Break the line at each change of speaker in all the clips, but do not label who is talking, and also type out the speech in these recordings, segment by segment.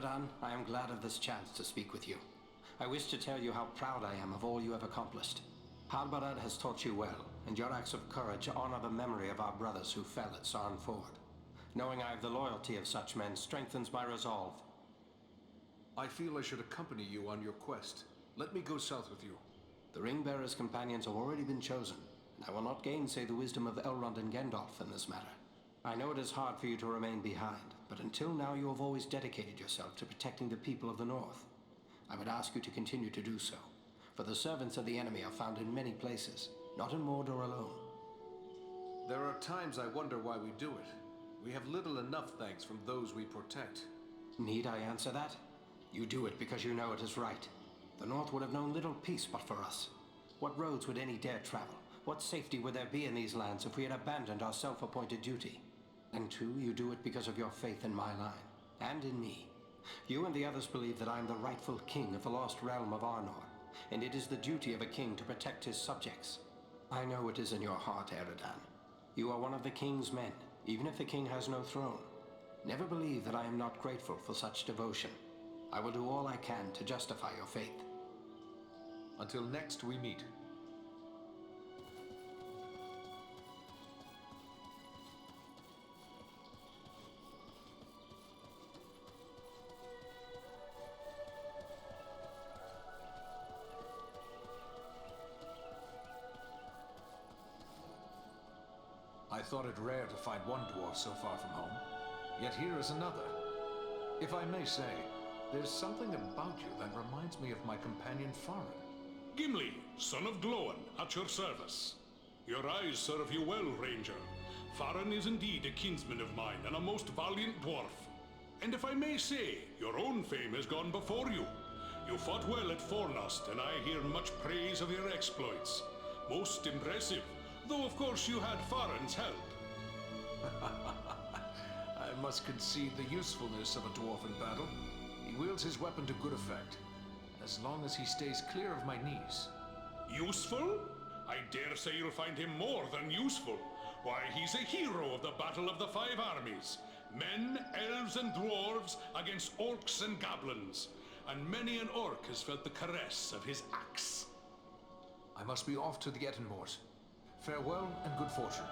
Eredan, I am glad of this chance to speak with you. I wish to tell you how proud I am of all you have accomplished. Halbarad has taught you well, and your acts of courage honor the memory of our brothers who fell at Sarn Ford. Knowing I have the loyalty of such men strengthens my resolve.
I feel I should accompany you on your quest. Let me go south with you.
The Ringbearer's companions have already been chosen, and I will not gainsay the wisdom of Elrond and Gandalf in this matter. I know it is hard for you to remain behind, but until now you have always dedicated yourself to protecting the people of the North. I would ask you to continue to do so, for the servants of the enemy are found in many places, not in Mordor alone.
There are times I wonder why we do it. We have little enough thanks from those we protect.
Need I answer that? You do it because you know it is right. The North would have known little peace but for us. What roads would any dare travel? What safety would there be in these lands if we had abandoned our self-appointed duty? And two, you do it because of your faith in my line, and in me. You and the others believe that I am the rightful king of the lost realm of Arnor, and it is the duty of a king to protect his subjects. I know it is in your heart, Eredan. You are one of the king's men, even if the king has no throne. Never believe that I am not grateful for such devotion. I will do all I can to justify your faith.
Until next we meet. I thought it rare to find one dwarf so far from home, yet here is another. If I may say, there's something about you that reminds me of my companion Farin.
Gimli, son of Glóin, at your service. Your eyes serve you well, Ranger. Farin is indeed a kinsman of mine and a most valiant dwarf. And if I may say, your own fame has gone before you. You fought well at Fornost, and I hear much praise of your exploits. Most impressive, though of course you had Farin's help.
I must concede the usefulness of a dwarf in battle. He wields his weapon to good effect, as long as he stays clear of my knees.
Useful? I dare say you'll find him more than useful. Why, he's a hero of the Battle of the Five Armies. Men, elves, and dwarves against orcs and goblins. And many an orc has felt the caress of his axe.
I must be off to the Ettenmoors. Farewell and good fortune.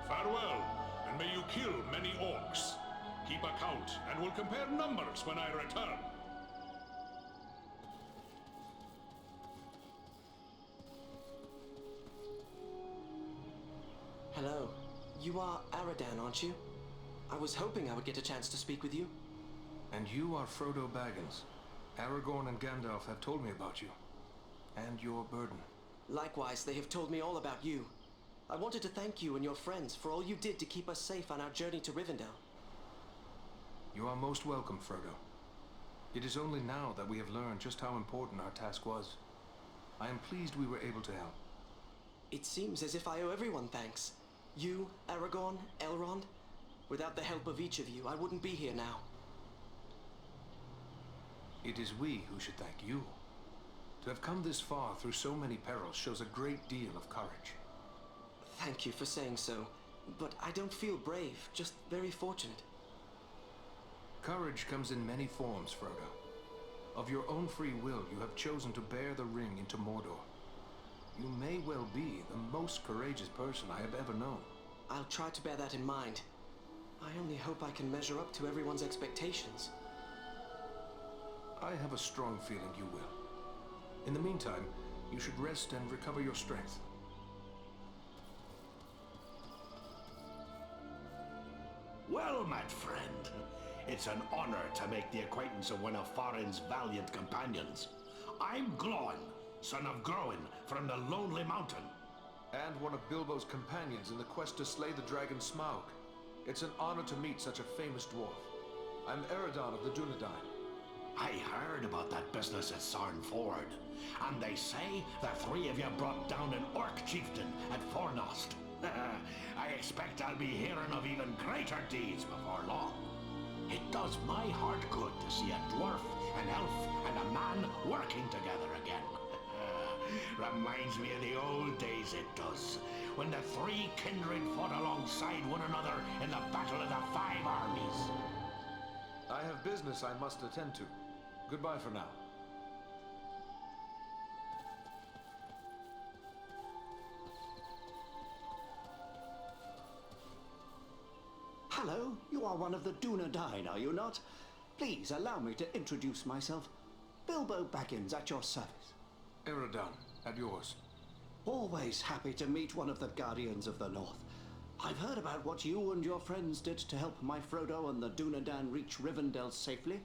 Farewell, and may you kill many orcs. Keep account, and we'll compare numbers when I return.
Hello. You are Eredan, aren't you? I was hoping I would get a chance to speak with you.
And you are Frodo Baggins. Aragorn and Gandalf have told me about you. And your burden.
Likewise, they have told me all about you. I wanted to thank you and your friends for all you did to keep us safe on our journey to Rivendell.
You are most welcome, Frodo. It is only now that we have learned just how important our task was. I am pleased we were able to help.
It seems as if I owe everyone thanks. You, Aragorn, Elrond. Without the help of each of you, I wouldn't be here now.
It is we who should thank you. To have come this far through so many perils shows a great deal of courage.
Thank you for saying so, but I don't feel brave, just very fortunate.
Courage comes in many forms, Frodo. Of your own free will, you have chosen to bear the ring into Mordor. You may well be the most courageous person I have ever known.
I'll try to bear that in mind. I only hope I can measure up to everyone's expectations.
I have a strong feeling you will. In the meantime, you should rest and recover your strength.
Well, my friend, it's an honor to make the acquaintance of one of Farin's valiant companions. I'm Glóin, son of Groin, from the Lonely Mountain.
And one of Bilbo's companions in the quest to slay the dragon Smaug. It's an honor to meet such a famous dwarf. I'm Eredan of the Dunedain.
I heard about that business at Sarn Ford, and they say the three of you brought down an orc chieftain at Fornost. I expect I'll be hearing of even greater deeds before long. It does my heart good to see a dwarf, an elf, and a man working together again. Reminds me of the old days, it does, when the three kindred fought alongside one another in the Battle of the Five Armies.
I have business I must attend to. Goodbye for now.
Hello, you are one of the Dunedain, are you not? Please allow me to introduce myself. Bilbo Baggins at your service.
Eridan, at yours.
Always happy to meet one of the Guardians of the North. I've heard about what you and your friends did to help my Frodo and the Dunedain reach Rivendell safely.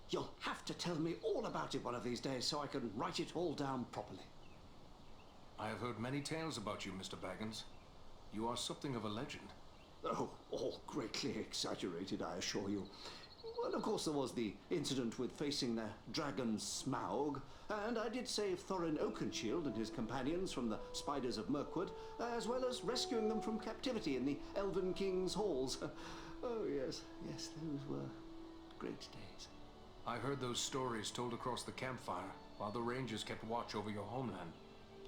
You'll have to tell me all about it one of these days so I can write it all down properly.
I have heard many tales about you, Mr. Baggins. You are something of a legend.
Oh, all greatly exaggerated, I assure you. Well, of course, there was the incident with facing the dragon Smaug, and I did save Thorin Oakenshield and his companions from the spiders of Mirkwood, as well as rescuing them from captivity in the Elven King's halls. Oh, yes, yes, those were great days.
I heard those stories told across the campfire while the Rangers kept watch over your homeland.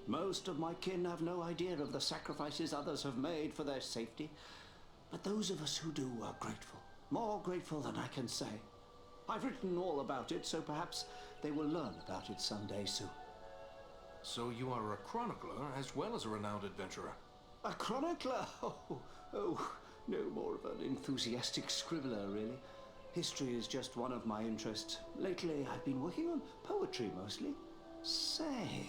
Most of my kin have no idea of the sacrifices others have made for their safety, but those of us who do are grateful. More grateful than I can say. I've written all about it, so perhaps they will learn about it someday soon.
So you are a chronicler as well as a renowned adventurer.
A chronicler? Oh, no more of an enthusiastic scribbler, really. History is just one of my interests. Lately, I've been working on poetry mostly. Say,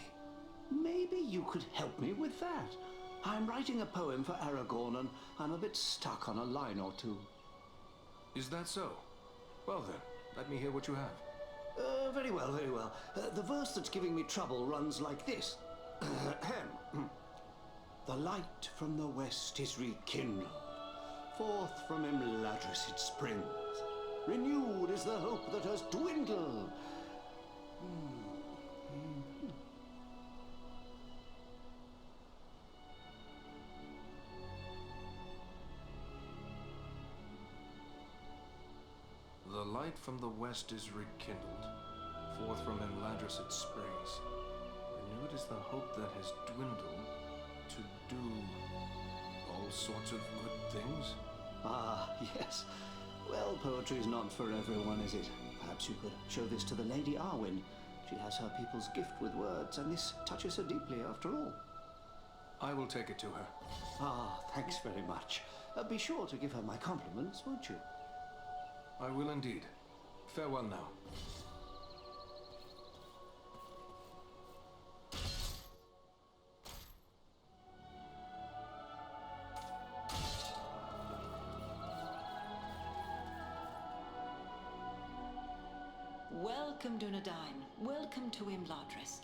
maybe you could help me with that. I'm writing a poem for Aragorn, and I'm a bit stuck on a line or two.
Is that so? Well then, let me hear what you have.
Very well, very well. The verse that's giving me trouble runs like this. The light from the west is rekindled. Forth from Imladris it springs. Renewed is the hope that has dwindled.
The light from the west is rekindled. Forth from Imladris it springs. Renewed is the hope that has dwindled to do all sorts of good things.
Ah, yes. Well, poetry's not for everyone, is it? Perhaps you could show this to the Lady Arwen. She has her people's gift with words, and this touches her deeply after all.
I will take it to her.
Ah, thanks very much. Be sure to give her my compliments, won't you?
I will indeed. Farewell now.
Welcome, Dunedain. Welcome to Imladris.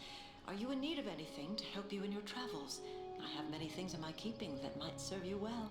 Are you in need of anything to help you in your travels? I have many things in my keeping that might serve you well.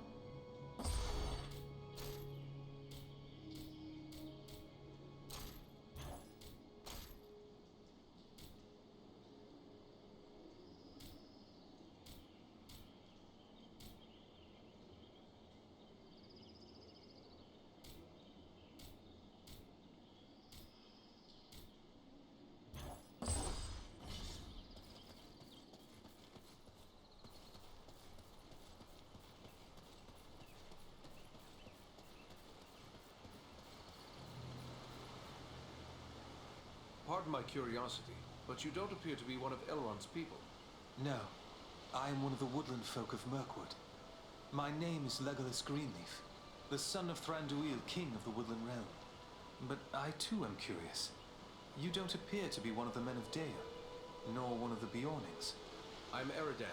Pardon my curiosity, but you don't appear to be one of Elrond's people.
No, I am one of the woodland folk of Mirkwood. My name is Legolas Greenleaf, the son of Thranduil, king of the woodland realm. But I too am curious. You don't appear to be one of the men of Dale, nor one of the Beornings.
I'm Eridan,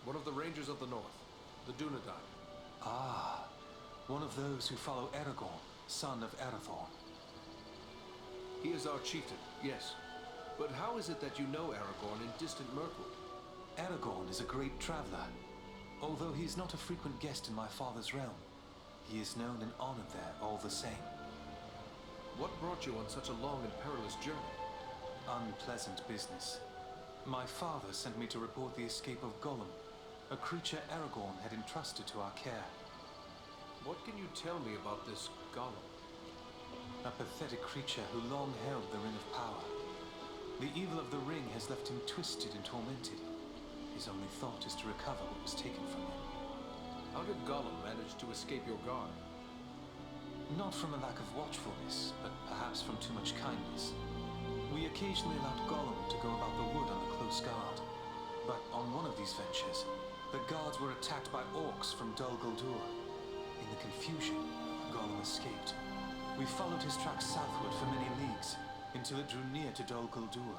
one of the Rangers of the North, the Dunedain.
Ah, one of those who follow Aragorn, son of Arathorn.
He is our chieftain, yes. But how is it that you know Aragorn in distant Mirkwood?
Aragorn is a great traveler. Although he is not a frequent guest in my father's realm, he is known and honored there all the same.
What brought you on such a long and perilous journey?
Unpleasant business. My father sent me to report the escape of Gollum, a creature Aragorn had entrusted to our care.
What can you tell me about this Gollum?
A pathetic creature who long held the Ring of Power. The evil of the ring has left him twisted and tormented. His only thought is to recover what was taken from him.
How did Gollum manage to escape your guard?
Not from a lack of watchfulness, but perhaps from too much kindness. We occasionally allowed Gollum to go about the wood under close guard. But on one of these ventures, the guards were attacked by orcs from Dol Guldur. In the confusion, Gollum escaped. We followed his tracks southward for many leagues, until it drew near to Dol Guldur.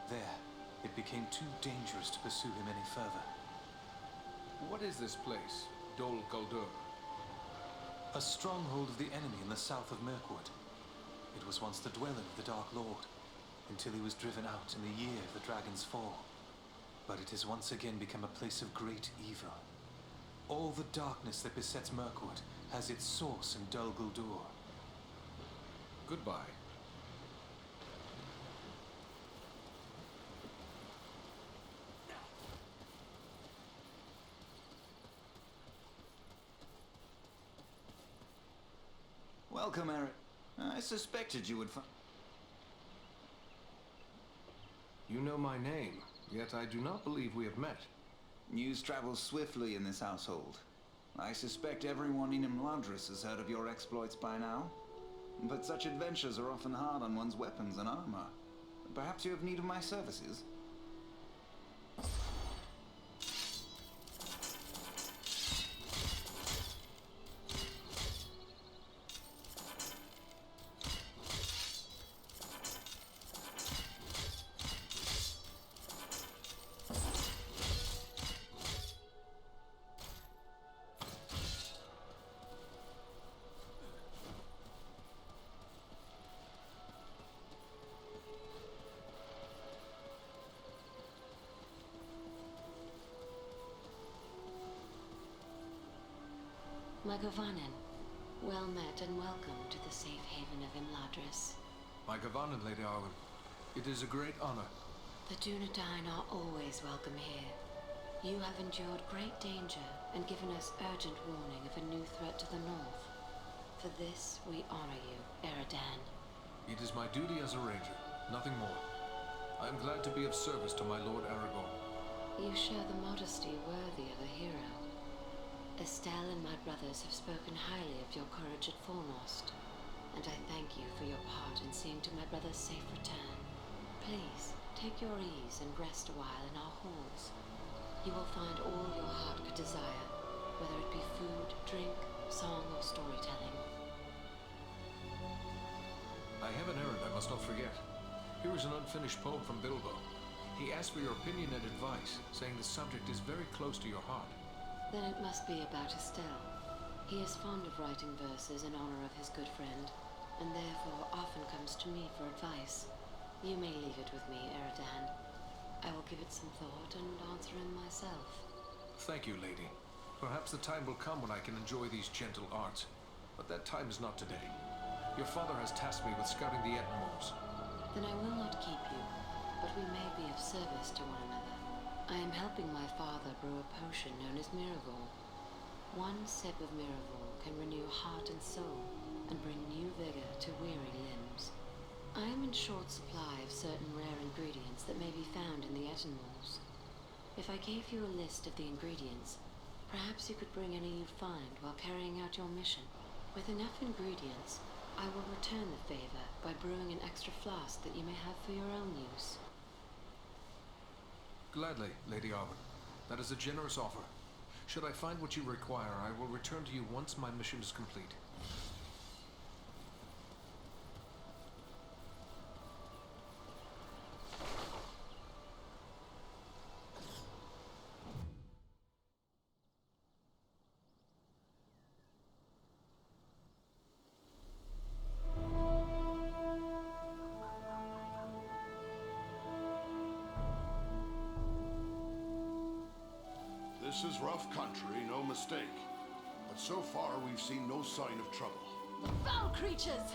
There, it became too dangerous to pursue him any further.
What is this place, Dol Guldur?
A stronghold of the enemy in the south of Mirkwood. It was once the dwelling of the Dark Lord, until he was driven out in the year of the Dragon's Fall. But it has once again become a place of great evil. All the darkness that besets Mirkwood has its source in Dol Guldur.
Goodbye.
Welcome, Eric. I suspected you would find...
You know my name, yet I do not believe we have met.
News travels swiftly in this household. I suspect everyone in Imladris has heard of your exploits by now. But such adventures are often hard on one's weapons and armor. Perhaps you have need of my services?
Magavanen, well met and welcome to the safe haven of Imladris.
My Gavanen, Lady Arwen. It is a great honor.
The Dunedain are always welcome here. You have endured great danger and given us urgent warning of a new threat to the north. For this, we honor you, Eridan.
It is my duty as a ranger, nothing more. I am glad to be of service to my Lord Aragorn.
You share the modesty worthy of a hero. Estelle and my brothers have spoken highly of your courage at Fornost, and I thank you for your part in seeing to my brother's safe return. Please, take your ease and rest a while in our halls. You will find all your heart could desire, whether it be food, drink, song, or storytelling.
I have an errand I must not forget. Here is an unfinished poem from Bilbo. He asked for your opinion and advice, saying the subject is very close to your heart.
Then it must be about Estelle. He is fond of writing verses in honor of his good friend, and therefore often comes to me for advice. You may leave it with me, Eridan. I will give it some thought and answer him myself.
Thank you, lady. Perhaps the time will come when I can enjoy these gentle arts, but that time is not today. Your father has tasked me with scouting the Ettenmoors.
Then I will not keep you, but we may be of service to one another. I am helping my father brew a potion known as Miraval. One sip of Miraval can renew heart and soul, and bring new vigor to weary limbs. I am in short supply of certain rare ingredients that may be found in the Ettenmoors. If I gave you a list of the ingredients, perhaps you could bring any you find while carrying out your mission. With enough ingredients, I will return the favor by brewing an extra flask that you may have for your own use.
Gladly, Lady Arwen. That is a generous offer. Should I find what you require, I will return to you once my mission is complete.
This is rough country, no mistake. But so far, we've seen no sign of trouble.
Foul creatures!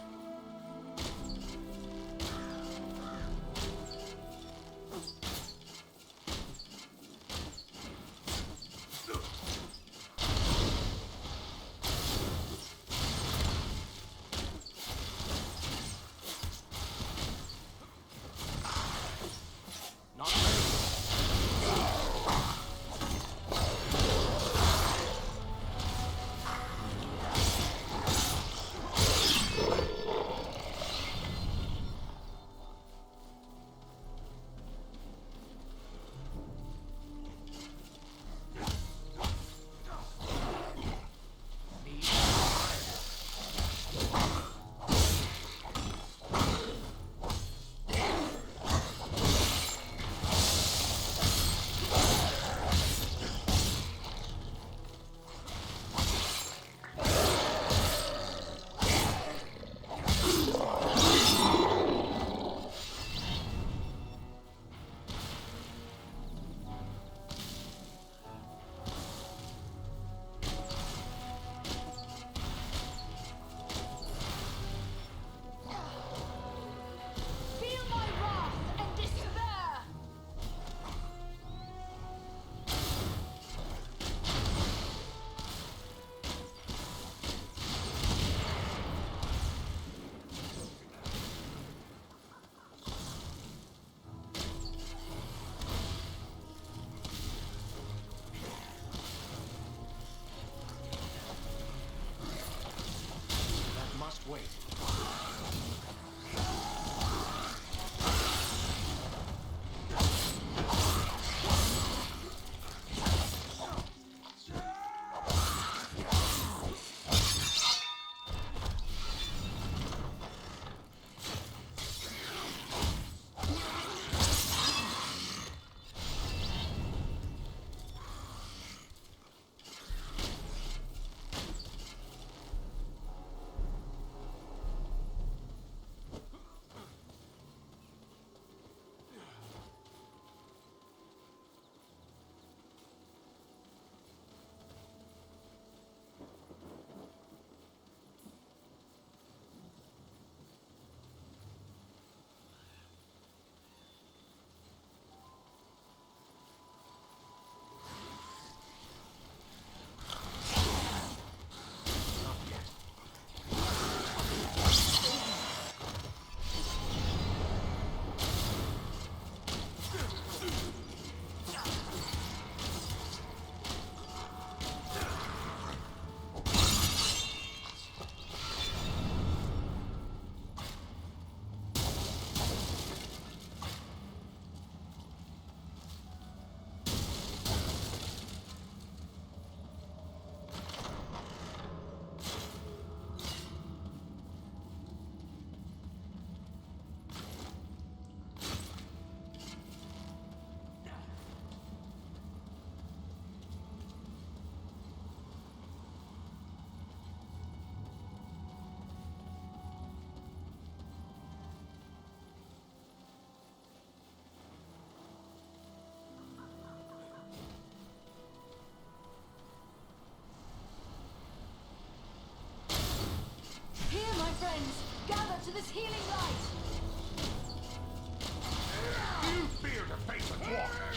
this healing light!
You fear to face a dwarf?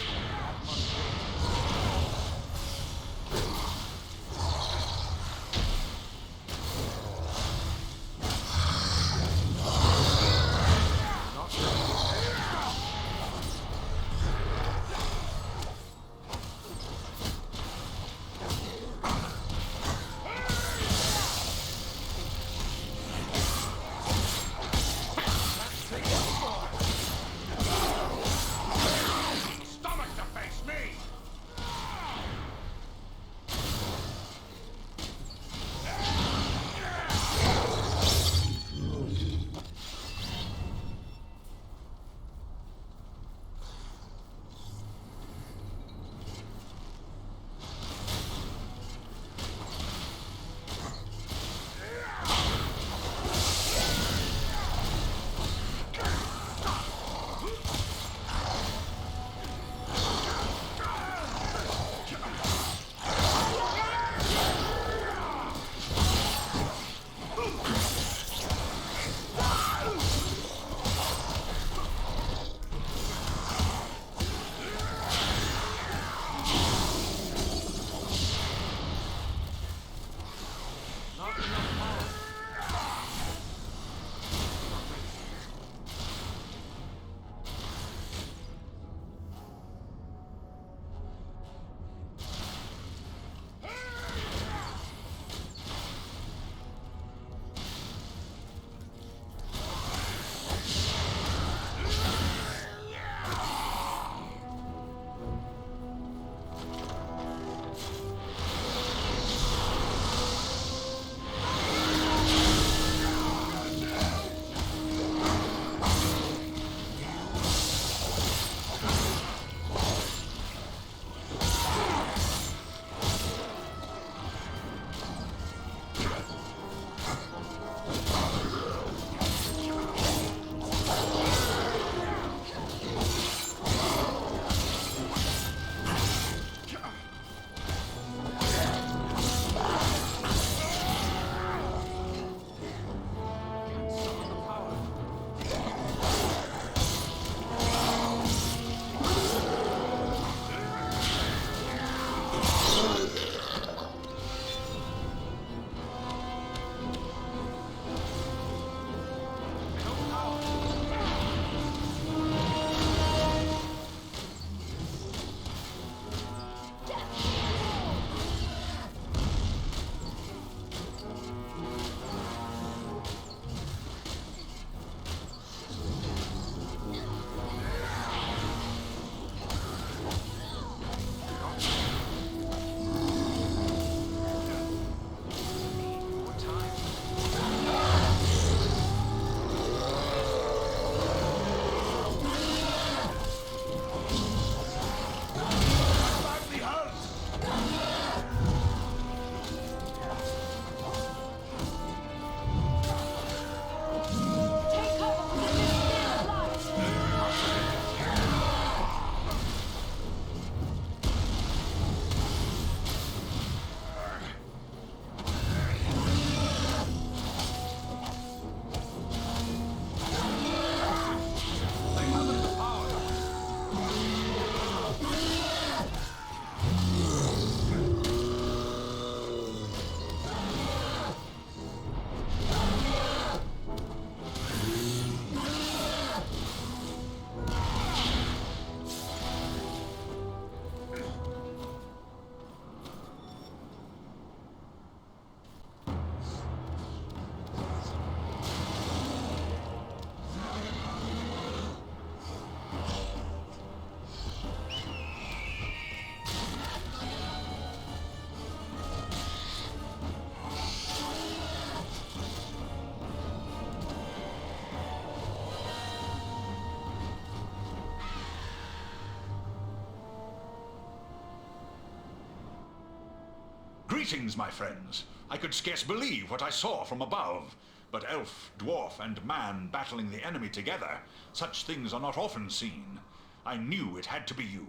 Greetings, my friends. I could scarce believe what I saw from above. But elf, dwarf, and man battling the enemy together, such things are not often seen. I knew it had to be you.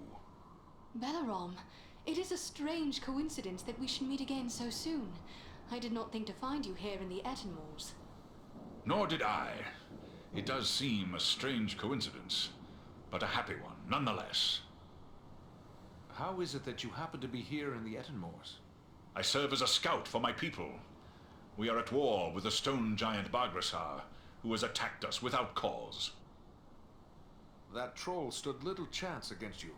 Belarom, it is a strange coincidence that we should meet again so soon. I did not think to find you here in the Ettenmoors.
Nor did I. It does seem a strange coincidence, but a happy one, nonetheless.
How is it that you happen to be here in the Etenmoors?
I serve as a scout for my people. We are at war with the stone giant Bargrasar, who has attacked us without cause.
That troll stood little chance against you.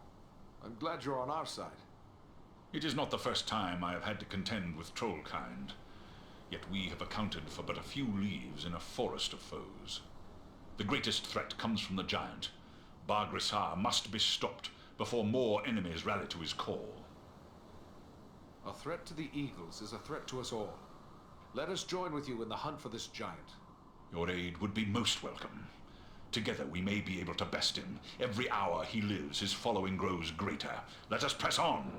I'm glad you're on our side.
It is not the first time I have had to contend with trollkind. Yet we have accounted for but a few leaves in a forest of foes. The greatest threat comes from the giant. Bargrasar must be stopped before more enemies rally to his call.
A threat to the Eagles is a threat to us all. Let us join with you in the hunt for this giant.
Your aid would be most welcome. Together we may be able to best him. Every hour he lives, his following grows greater. Let us press on!